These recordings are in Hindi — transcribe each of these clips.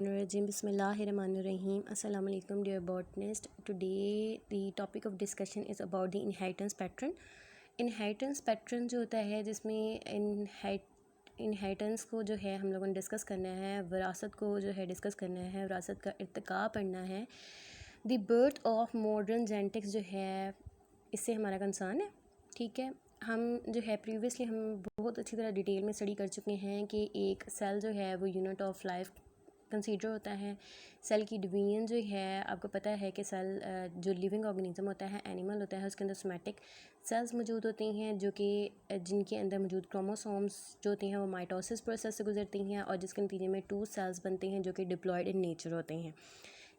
Rajim Bismillahirrahmanirrahim. Assalamu alaikum dear botanist. Today the topic of discussion is about the inheritance pattern. Inheritance pattern जो होता है जिसमें इनहेरिटेंस को जो है हम लोगों ने डिस्कस करना है, विरासत को जो है डिस्कस करना है, विरासत का इर्तिका पढ़ना है। The birth of modern genetics जो है इससे हमारा कंसर्न है। ठीक है, हम जो है प्रीवियसली हम बहुत अच्छी तरह डिटेल में स्टडी कर चुके हैं कि एक सेल जो है वो यूनिट ऑफ लाइफ कंसीडर होता है। सेल की डिवीजन जो है आपको पता है कि सेल जो लिविंग ऑर्गेनिज्म होता है, एनिमल होता है, उसके अंदर सोमैटिक सेल्स मौजूद होती हैं जो कि जिनके अंदर मौजूद क्रोमोसोम्स जो होती हैं वो माइटोसिस प्रोसेस से गुजरती हैं और जिसके नतीजे में 2 सेल्स बनते हैं जो कि डिप्लॉयड इन नेचर होते हैं।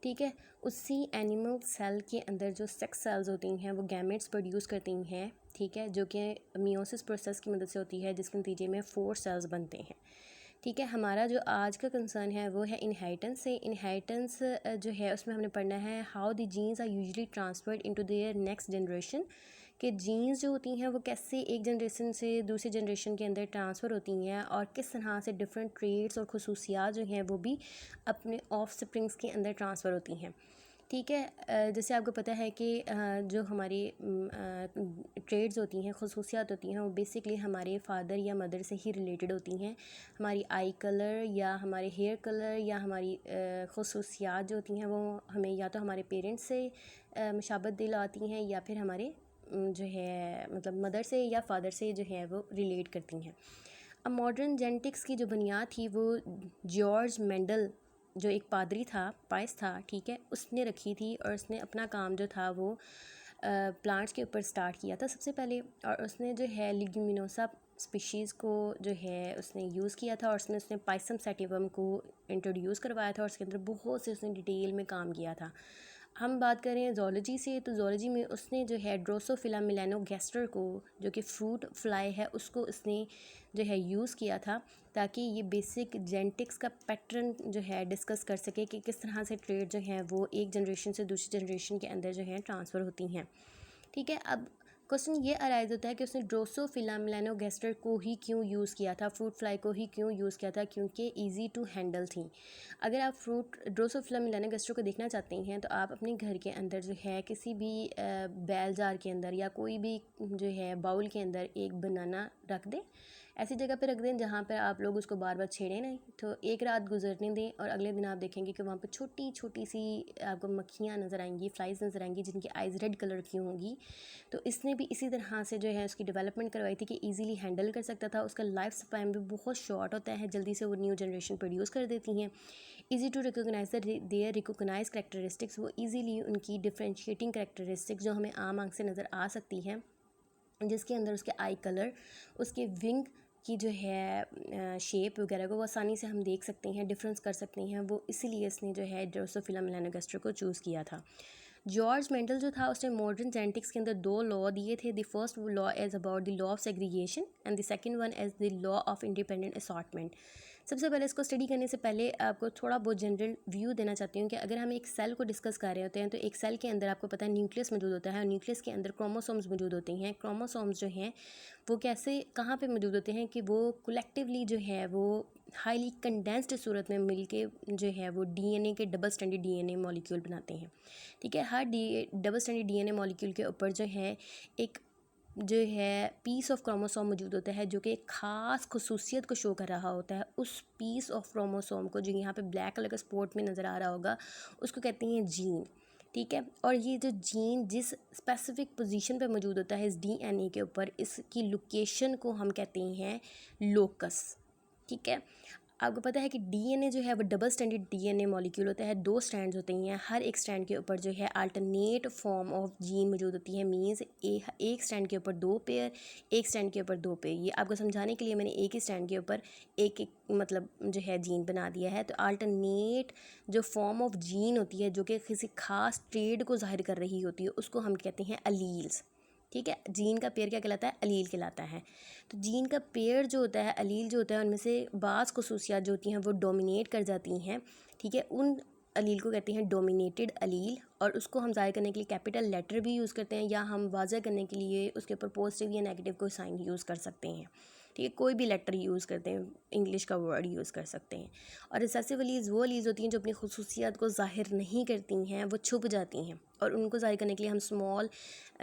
ठीक है, उसी एनिमल सेल के अंदर जो सेक्स सेल्स होती हैं वो गैमेट्स प्रोड्यूस करती हैं। ठीक है, जो कि मियोसिस प्रोसेस की मदद से होती है जिसके नतीजे में 4 सेल्स बनते हैं। ठीक है, हमारा जो आज का कंसर्न है वो है इनहेरिटेंस से। इनहेरिटेंस जो है उसमें हमने पढ़ना है how the genes are usually transferred into their next generation, कि जीन्स जो होती हैं वो कैसे एक जनरेशन से दूसरी जनरेशन के अंदर ट्रांसफ़र होती हैं और किस तरह से डिफरेंट ट्रेड्स और खसूसियात जो हैं वो भी अपने ऑफ स्प्रिंग्स के अंदर ट्रांसफ़र होती हैं। ठीक है, जैसे आपको पता है कि जो हमारी ट्रेड्स होती हैं, खसूसियात होती हैं, वो बेसिकली हमारे फादर या मदर से ही रिलेटेड होती हैं। हमारी आई कलर या हमारे हेयर कलर या हमारी खसूसियात जो होती हैं वो हमें या तो हमारे पेरेंट्स से मुशाबत दिलाती हैं या फिर हमारे जो है मतलब मदर से या फादर से जो है वो रिलेट करती हैं। अब मॉडर्न जेनेटिक्स की जो बुनियाद थी वो जॉर्ज मेंडल जो एक पादरी था, पाइस था, ठीक है, उसने रखी थी और उसने अपना काम जो था वो प्लांट्स के ऊपर स्टार्ट किया था सबसे पहले। और उसने जो है लिग्यूमिनोसा स्पीशीज़ को जो है उसने यूज़ किया था और उसने पाइसम सैटिवम को इंट्रोड्यूस करवाया था और उसके अंदर बहुत से उसने डिटेल में काम किया था। हम बात करें ज़ूलॉजी से, तो ज़ूलॉजी में उसने जो है ड्रोसोफिला मेलानोगैस्टर को जो कि फ्रूट फ्लाई है उसको उसने जो है यूज़ किया था ताकि ये बेसिक जेनेटिक्स का पैटर्न जो है डिस्कस कर सके कि किस तरह से ट्रेड जो है वो एक जनरेशन से दूसरी जनरेशन के अंदर जो है ट्रांसफ़र होती हैं। ठीक है, अब क्वेश्चन ये अराइज होता है कि उसने ड्रोसोफिला मेलानोगैस्टर को ही क्यों यूज़ किया था, फ्रूट फ्लाई को ही क्यों यूज़ किया था, क्योंकि इजी टू हैंडल थी। अगर आप फ्रूट ड्रोसोफिला मेलानोगैस्टर को देखना चाहते हैं तो आप अपने घर के अंदर जो है किसी भी बैल जार के अंदर या कोई भी जो है बाउल के अंदर एक बनाना रख दें, ऐसी जगह पर रख दें जहाँ पर आप लोग उसको बार बार छेड़ें नहीं, तो एक रात गुजरने दें और अगले दिन आप देखेंगे कि वहाँ पर छोटी छोटी सी आपको मक्खियाँ नज़र आएंगी, फ्लाइज नज़र आएंगी जिनकी आइज़ रेड कलर की होंगी। तो इसने भी इसी तरह से जो है उसकी डेवलपमेंट करवाई थी कि इजीली हैंडल कर सकता था। उसका लाइफ स्पैन भी बहुत शॉर्ट होता है, जल्दी से वो न्यू जनरेशन प्रोड्यूस कर देती हैं। Easy to recognise their recognise characteristics, वो इजीली उनकी डिफ्रेंशिएटिंग करेक्टरिस्टिक्स जो हमें आम आंख से नज़र आ सकती हैं, जिसके अंदर उसके आई कलर, उसके विंग की जो है शेप वगैरह को वो आसानी से हम देख सकते हैं, डिफरेंस कर सकते हैं। वो इसीलिए इसने जो है ड्रोसोफिला मेलानोगैस्टर को चूज़ किया था। जॉर्ज मेंडल जो था उसने मॉडर्न जेनेटिक्स के अंदर 2 लॉ दिए थे। The first law is about the law of segregation and the second one is the law of independent assortment. सबसे पहले इसको स्टडी करने से पहले आपको थोड़ा बहुत जनरल व्यू देना चाहती हूँ कि अगर हम एक सेल को डिस्कस कर रहे होते हैं तो एक सेल के अंदर आपको पता है न्यूक्लियस मौजूद होता है और न्यूक्लियस के अंदर क्रोमोसोम्स मौजूद होते हैं। क्रोमोसोम्स जो हैं वो कैसे कहाँ पे मौजूद होते हैं कि वो कलेक्टिवली जो है वो हाईली कंडेंस्ड सूरत में मिलके जो है वो डीएनए के डबल स्टैंडर्ड डीएनए मॉलिक्यूल बनाते हैं। ठीक है, हर डबल स्टैंडर्ड डीएनए मॉलिक्यूल के ऊपर जो है एक जो है पीस ऑफ क्रोमोसोम मौजूद होता है जो कि एक ख़ास खसूसियत को शो कर रहा होता है। उस पीस ऑफ क्रोमोसोम को जो यहाँ पे ब्लैक कलर का स्पॉट में नज़र आ रहा होगा उसको कहते हैं जीन। ठीक है, और ये जो जीन जिस स्पेसिफिक पोजीशन पे मौजूद होता है इस डीएनए के ऊपर, इसकी लोकेशन को हम कहते हैं लोकस। ठीक है, आपको पता है कि डीएनए जो है वो डबल स्टैंडर्ड डीएनए मॉलिक्यूल होता है, 2 स्ट्रैंड्स होते हैं, हर एक स्ट्रैंड के ऊपर जो है अल्टरनेट फॉर्म ऑफ जीन मौजूद होती है। मीन्स एक स्ट्रैंड के ऊपर 2 पेयर, एक स्ट्रैंड के ऊपर 2 पेयर। ये आपको समझाने के लिए मैंने एक ही स्ट्रैंड के ऊपर एक एक मतलब जो है जीन बना दिया है। तो अल्टरनेट जो फॉर्म ऑफ जीन होती है जो कि किसी खास ट्रेड को जाहिर कर रही होती है उसको हम कहते हैं अलील्स। ठीक है, जीन का पेयर क्या कहलाता है, अलील कहलाता है। तो जीन का पेयर जो होता है, अलील जो होता है, उनमें से बाज़ खसूसियात जो होती हैं वो डोमिनेट कर जाती हैं। ठीक है, उन अलील को कहते हैं डोमिनेटेड अलील और उसको हम ज़ाहिर करने के लिए कैपिटल लेटर भी यूज़ करते हैं या हम वाज़ह करने के लिए उसके ऊपर पॉजिटिव या नेगेटिव कोई साइन यूज़ कर सकते हैं। ठीक है, कोई भी लेटर यूज़ करते हैं, इंग्लिश का वर्ड यूज़ कर सकते हैं। और रिसेसिव एलील्स वो एलील्स होती हैं जो अपनी खुसूसियात को ज़ाहिर नहीं करती हैं, वो छुप जाती हैं, और उनको ज़ाहिर करने के लिए हम स्मॉल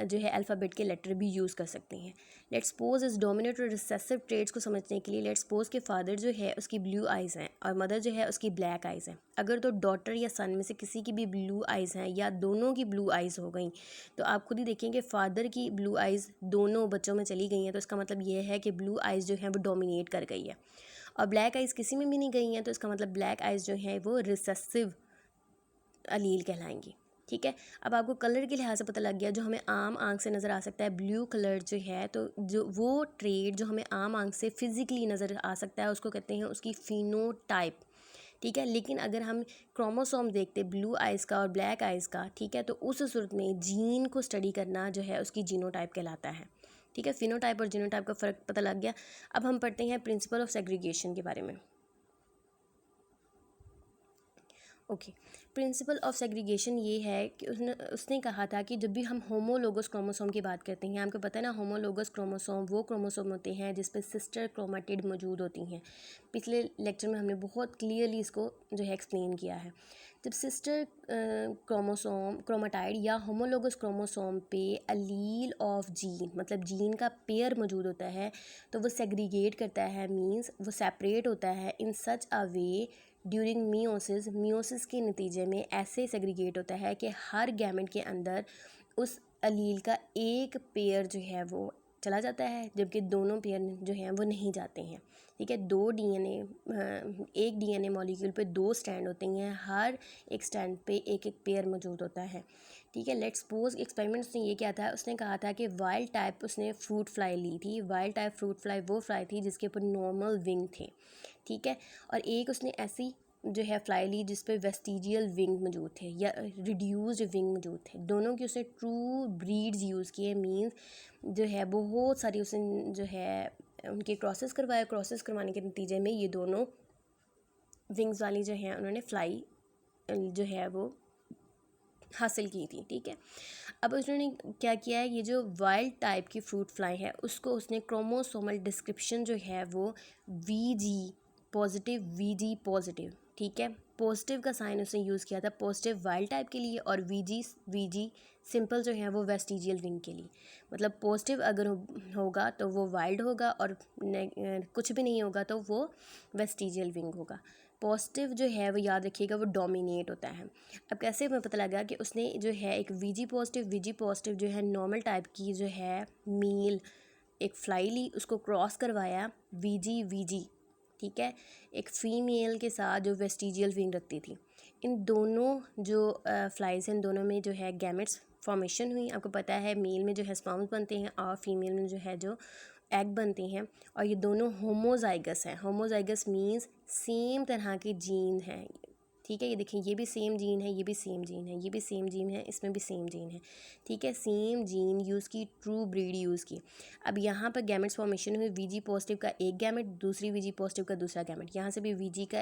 जो है अल्फ़ाबेट के लेटर भी यूज़ कर सकते हैं। लेट्स सपोज इस डोमिनेट और रिसेसिव ट्रेड्स को समझने के लिए लेट्स सपोज के फादर जो है उसकी ब्लू आइज़ हैं और मदर जो है उसकी ब्लैक आइज़ हैं। अगर तो डॉटर या सन में से किसी की भी ब्लू आइज़ हैं या दोनों की ब्लू आइज़ हो गई, तो आप खुद ही देखें कि फ़ादर की ब्लू आइज़ दोनों बच्चों में चली गई हैं, तो इसका मतलब ये है कि ब्लू आइज़ जो है वो डोमिनेट कर गई है। और ब्लैक आइज़ किसी में भी नहीं गई हैं, तो इसका मतलब ब्लैक आइज़ जो है वो रिसेसिव अलील कहलाएंगी। ठीक है, अब आपको कलर के लिहाज से पता लग गया, जो हमें आम आंख से नज़र आ सकता है ब्लू कलर जो है, तो जो वो ट्रेड जो हमें आम आंख से फिज़िकली नज़र आ सकता है उसको कहते हैं उसकी फिनोटाइप। ठीक है, लेकिन अगर हम क्रोमोसोम देखते ब्लू आइज़ का और ब्लैक आइज़ का, ठीक है, तो उस सूरत में जीन को स्टडी करना जो है उसकी जीनोटाइप कहलाता है। ठीक है, फिनोटाइप और जीनोटाइप का फ़र्क पता लग गया। अब हम पढ़ते हैं प्रिंसिपल ऑफ सेग्रीगेशन के बारे में। ओके, प्रिंसिपल ऑफ सेग्रीगेशन ये है कि उसने कहा था कि जब भी हम होमोलोगस क्रोमोसोम की बात करते हैं, आपको पता है ना, होमोलोगस क्रोमोसोम वो क्रोमोसोम होते हैं जिस पे सिस्टर क्रोमेटिड मौजूद होती हैं। पिछले लेक्चर में हमने बहुत क्लियरली इसको जो है एक्सप्लेन किया है। जब सिस्टर क्रोमेटाइड या होमोलोगस क्रोमोसोम पे अलील ऑफ जीन मतलब जीन का पेयर मौजूद होता है, तो वो सेग्रीगेट करता है, मींस वो सेपरेट होता है इन सच अ वे ड्यूरिंग मियोसिस के नतीजे में ऐसे सेग्रीगेट होता है कि हर गैमेट के अंदर उस अलील का एक पेयर जो है वो चला जाता है, जबकि दोनों पेयर जो हैं वो नहीं जाते हैं। ठीक है, एक डीएनए मॉलिक्यूल पे दो स्टैंड होते हैं, हर एक स्टैंड पे एक एक पेयर मौजूद होता है। ठीक है, लेट्स सपोज एक्सपेरिमेंट्स ने ये किया था, उसने कहा था कि वाइल्ड टाइप उसने फ्रूट फ्लाई ली थी। वाइल्ड टाइप फ्रूट फ्लाई वो फ्लाई थी जिसके ऊपर नॉर्मल विंग थे। ठीक है, और एक उसने ऐसी जो है फ्लाई ली जिस पे वेस्टिजियल विंग मौजूद थे या रिड्यूस्ड विंग मौजूद थे। दोनों की उसने ट्रू ब्रीड्स यूज़ किए, मींस जो है बहुत सारी उसने जो है उनके क्रॉसेस करवाए। क्रॉसेस करवाने के नतीजे में ये दोनों विंग्स वाली जो है उन्होंने फ्लाई जो है वो हासिल की थी। ठीक है, अब उसने क्या किया है, ये जो वाइल्ड टाइप की फ्रूट फ्लाई है उसको उसने क्रोमोसोमल डिस्क्रिप्शन जो है वो वीजी पॉजिटिव, ठीक है, पॉजिटिव का साइन उसने यूज़ किया था पॉजिटिव वाइल्ड टाइप के लिए, और वीजी सिंपल जो है वो वेस्टिजियल विंग के लिए। मतलब पॉजिटिव अगर होगा तो वो वाइल्ड होगा, और कुछ भी नहीं होगा तो वो वेस्टिजियल विंग होगा। पॉजिटिव जो है वो याद रखिएगा वो डोमिनेट होता है। अब कैसे हमें पता लगा कि उसने जो है एक वीजी पॉजिटिव जो है नॉर्मल टाइप की जो है मेल एक फ्लाई ली, उसको क्रॉस करवाया वीजी, ठीक है, एक फ़ीमेल के साथ जो वेस्टिजियल विंग रखती थी। इन दोनों जो फ्लाइज हैं, इन दोनों में जो है गैमेट्स फॉर्मेशन हुई। आपको पता है मेल में जो है स्पर्म्स बनते हैं और फीमेल में जो है जो एग बनते हैं, और ये दोनों होमोजाइगस हैं। होमोजाइगस मींस सेम तरह के जीन हैं। ठीक है, ये देखिए, ये भी सेम जीन है, ये भी सेम जीन है, ये भी सेम जीन है, इसमें भी सेम जीन है। ठीक है, सेम जीन यूज़ की, ट्रू ब्रीड यूज़ की। अब यहाँ पर गैमेट्स फॉर्मेशन हुई, वीजी पॉजिटिव का एक गैमेट, दूसरी वीजी पॉजिटिव का दूसरा गैमेट, यहाँ से भी वीजी का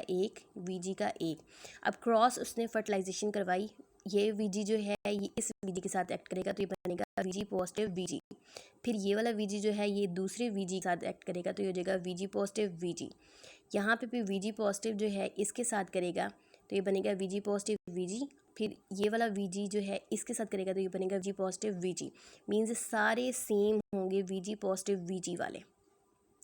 एक। अब क्रॉस उसने फर्टिलाइजेशन करवाई, ये वीजी जो है ये इस वीजी के साथ एक्ट करेगा तो ये बनेगा वीजी पॉजिटिव वीजी। फिर ये वाला वीजी जो है ये दूसरे वीजी के साथ एक्ट करेगा तो ये हो जाएगा वीजी पॉजिटिव वीजी। यहाँ पे भी वीजी पॉजिटिव जो है इसके साथ करेगा तो ये बनेगा वीजी पॉजिटिव वीजी। फिर ये वाला वीजी जो है इसके साथ करेगा तो ये बनेगा वीजी पॉजिटिव वीजी। मीन्स सारे सेम होंगे वीजी पॉजिटिव वीजी वाले।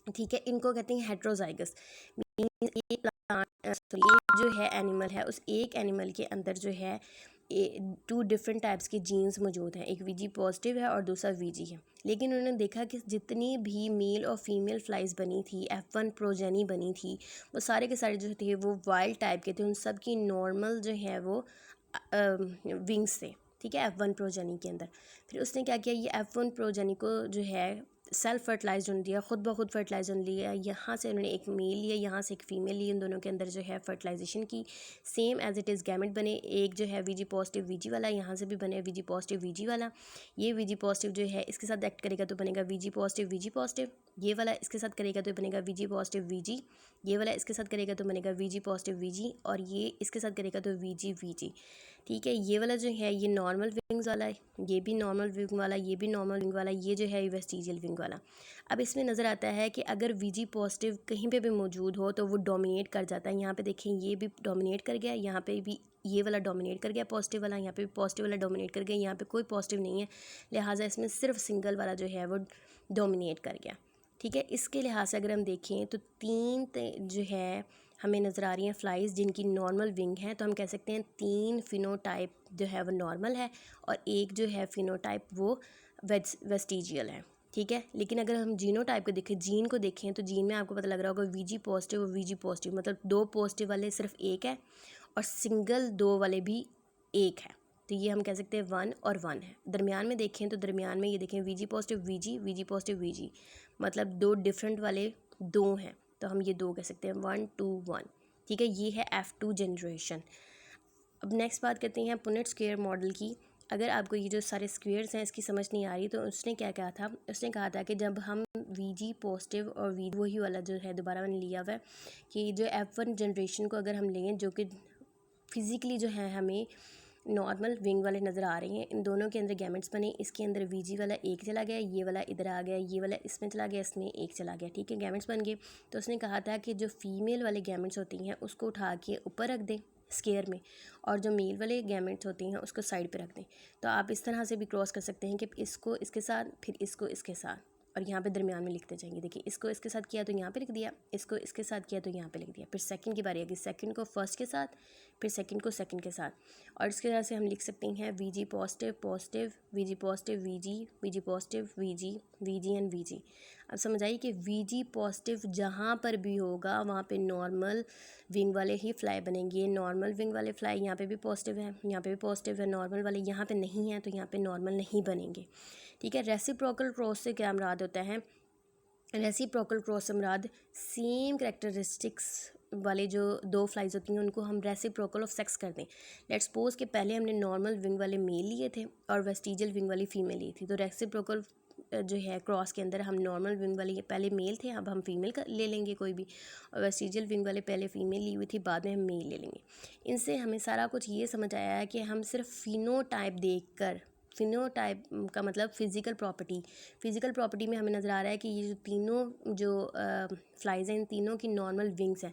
ठीक है, इनको कहते हैं हेट्रोजाइगस। मीन्स एक प्लांट एक जो है एनिमल है, उस एक एनिमल के अंदर जो है टू डिफरेंट टाइप्स के जीन्स मौजूद हैं, एक वीजी पॉजिटिव है और दूसरा वीजी है। लेकिन उन्होंने देखा कि जितनी भी मेल और फीमेल फ्लाइज बनी थी, F1 प्रोजेनी बनी थी, वो सारे के सारे जो थे वो वाइल्ड टाइप के थे। उन सब की नॉर्मल जो है वो विंग्स थे। ठीक है, F1 प्रोजेनी के अंदर। फिर उसने क्या किया, ये F1 प्रोजेनी को जो है सेल्फ फर्टिलाइज होने दिया, खुद ब खुद फर्टिलाइज होने लिया। यहाँ से उन्होंने एक मेल लिया, यहाँ से एक फ़ीमेल ली, इन दोनों के अंदर जो है फर्टिलाइजेशन की। Same as it is gamete बने, एक जो है वीजी पॉजिटिव वीजी वाला, यहाँ से भी बने वीजी पॉजिटिव वीजी वाला। ये वीजी पॉजिटिव जो है इसके साथ एक्ट करेगा तो बनेगा वीजी पॉजिटिव। ये वाला इसके साथ करेगा तो बनेगा वीजी पॉजिटिव वीजी। ये वाला इसके साथ करेगा तो बनेगा वीजी पॉजिटिव वीजी, और ये इसके साथ करेगा तो वीजी। ठीक है। ये वाला जो है ये नॉर्मल विंग्स वाला है, ये भी नॉर्मल विंग वाला, ये भी नॉर्मल विंग वाला, ये जो है वेस्टिजियल विंग वाला। अब इसमें नज़र आता है कि अगर वीजी पॉजिटिव कहीं पे भी मौजूद हो तो वो डोमिनेट कर जाता है। यहाँ पे देखें ये भी डोमिनेट कर गया, यहाँ पे भी ये वाला डोमिनेट कर गया पॉजिटिव वाला, यहाँ पे भी पॉजिटिव वाला डोमिनेट कर गया, यहाँ पे कोई पॉजिटिव नहीं है, लिहाजा इसमें सिर्फ सिंगल वाला जो है वो डोमिनेट कर गया। ठीक है। इसके लिहाज से अगर हम देखें तो तीन जो है हमें नज़र आ रही हैं फ्लाइज जिनकी नॉर्मल विंग है, तो हम कह सकते हैं 3 फिनोटाइप जो है वो नॉर्मल है और एक जो है फिनोटाइप वो वेस्टिजियल है। ठीक है। लेकिन अगर हम जीनोटाइप को देखें, जीन को देखें, तो जीन में आपको पता लग रहा होगा वीजी पॉजिटिव और वीजी पॉजिटिव, मतलब 2 पॉजिटिव वाले सिर्फ एक है और सिंगल 2 वाले भी एक है। तो ये हम कह सकते हैं 1 और 1 है। दरमियान में देखें तो दरमियान में ये देखें VG positive VG, VG positive VG, मतलब 2 डिफरेंट वाले 2 हैं, तो हम ये 2 कह सकते हैं 1 2 1। ठीक है। ये है F2 जनरेशन। अब नेक्स्ट बात करते हैं पुनेट स्क्वायर मॉडल की। अगर आपको ये जो सारे स्क्वेयर्स हैं इसकी समझ नहीं आ रही, तो उसने क्या कहा था, उसने कहा था कि जब हम वीजी पॉजिटिव और वी वही वाला जो है दोबारा मैंने लिया हुआ है कि जो F1 जनरेशन को अगर हम लें जो कि फिज़िकली जो है हमें नॉर्मल विंग वाले नज़र आ रहे हैं, इन दोनों के अंदर गैमेट्स बने, इसके अंदर वीजी वाला एक चला गया, ये वाला इधर आ गया, ये वाला इसमें चला गया, इसमें एक चला गया। ठीक है। गैमेट्स बन गए। तो उसने कहा था कि जो फीमेल वाले गैमेट्स होती हैं उसको उठा के ऊपर रख दें स्केयर में, और जो मेल वाले गैमेट्स होती हैं उसको साइड पे रख दें। तो आप इस तरह से भी क्रॉस कर सकते हैं कि इसको इसके साथ, फिर इसको इसके साथ, और यहाँ पे दरमियान में लिखते जाएंगे। देखिए इसको इसके साथ किया तो यहाँ पे लिख दिया, इसको इसके साथ किया तो यहाँ पे लिख दिया। फिर सेकंड की बारी आएगी, सेकंड को फर्स्ट के साथ, फिर सेकंड को सेकंड के साथ, और इसके तरह से हम लिख सकते हैं VG positive positive, VG positive VG, VG positive VG, VG and VG. अब समझ आइए कि वीजी पॉजिटिव जहाँ पर भी होगा वहाँ पे नॉर्मल विंग वाले ही फ्लाई बनेंगे। नॉर्मल विंग वाले फ्लाई यहाँ पे भी पॉजिटिव है, यहाँ पे भी पॉजिटिव है, नॉर्मल वाले यहाँ पे नहीं है तो यहाँ पे नॉर्मल नहीं बनेंगे। ठीक है। रेसिप्रोकल क्रॉस से क्या मुराद होता है, रेसिप्रोकल क्रॉस से मुराद सेम कैरेक्टरिस्टिक्स वाले जो 2 फ्लाइज होती हैं उनको हम रेसिप्रोकल ऑफ सेक्स कर दें। लेट्स सपोज कि पहले हमने नॉर्मल विंग वाले मेल लिए थे और वेस्टिजियल विंग वाली फीमेल ली थी, तो रेसिप्रोकल जो है क्रॉस के अंदर हम नॉर्मल विंग वाली पहले मेल थे, अब हम फीमेल ले लेंगे कोई भी, और वेस्टिजियल विंग वाले पहले फीमेल ली हुई थी, बाद में हम मेल ले लेंगे। इनसे हमें सारा कुछ ये समझ आया है कि हम सिर्फ फिनोटाइप देख कर, फिनोटाइप का मतलब फ़िज़िकल प्रॉपर्टी में हमें नज़र आ रहा है कि ये जो तीनों जो फ्लाइज हैं इन तीनों की नॉर्मल विंग्स हैं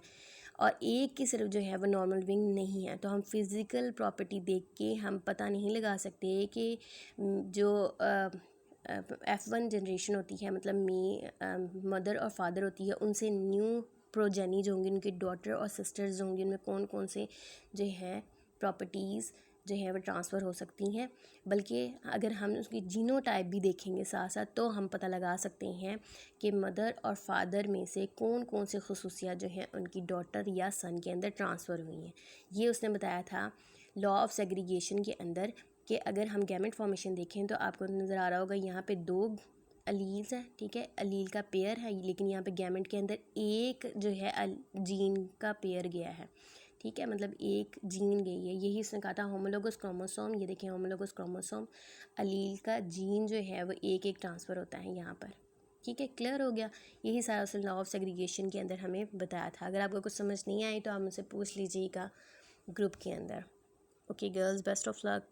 और एक की सिर्फ जो है वो नॉर्मल विंग नहीं है। तो हम फिज़िकल प्रॉपर्टी देख के हम पता नहीं लगा सकते कि जो F1 जनरेशन होती है, मतलब मदर और फादर होती है, उनसे न्यू प्रोजेनी जो होंगी, उनकी डॉटर और सिस्टर्स जो होंगी, उनमें कौन कौन से जो है प्रॉपर्टीज़ जो है वो ट्रांसफ़र हो सकती हैं। बल्कि अगर हम उसकी जीनोटाइप भी देखेंगे साथ साथ तो हम पता लगा सकते हैं कि मदर और फादर में से कौन कौन से खसूसियात जो हैं उनकी डॉटर या सन के अंदर ट्रांसफ़र हुई हैं। ये उसने बताया था लॉ ऑफ सेग्रीगेशन के अंदर कि अगर हम गैमेट फॉर्मेशन देखें तो आपको नज़र आ रहा होगा यहाँ पे 2 अलील्स हैं। ठीक है। अलील का पेयर है, लेकिन यहाँ पे गैमेट के अंदर एक जो है जीन का पेयर गया है। ठीक है। मतलब एक जीन गई है, यही उसने कहा था होमोलोगस क्रोमोसोम। ये देखें होमोलोगस क्रोमोसोम, अलील का जीन जो है वो एक एक ट्रांसफ़र होता है यहाँ पर। ठीक है। क्लियर हो गया। यही सारा उसने लॉ ऑफ सेग्रीगेशन के अंदर हमें बताया था। अगर आपको कुछ समझ नहीं आई तो आप मुझसे पूछ लीजिएगा ग्रुप के अंदर। Okay girls, best of luck.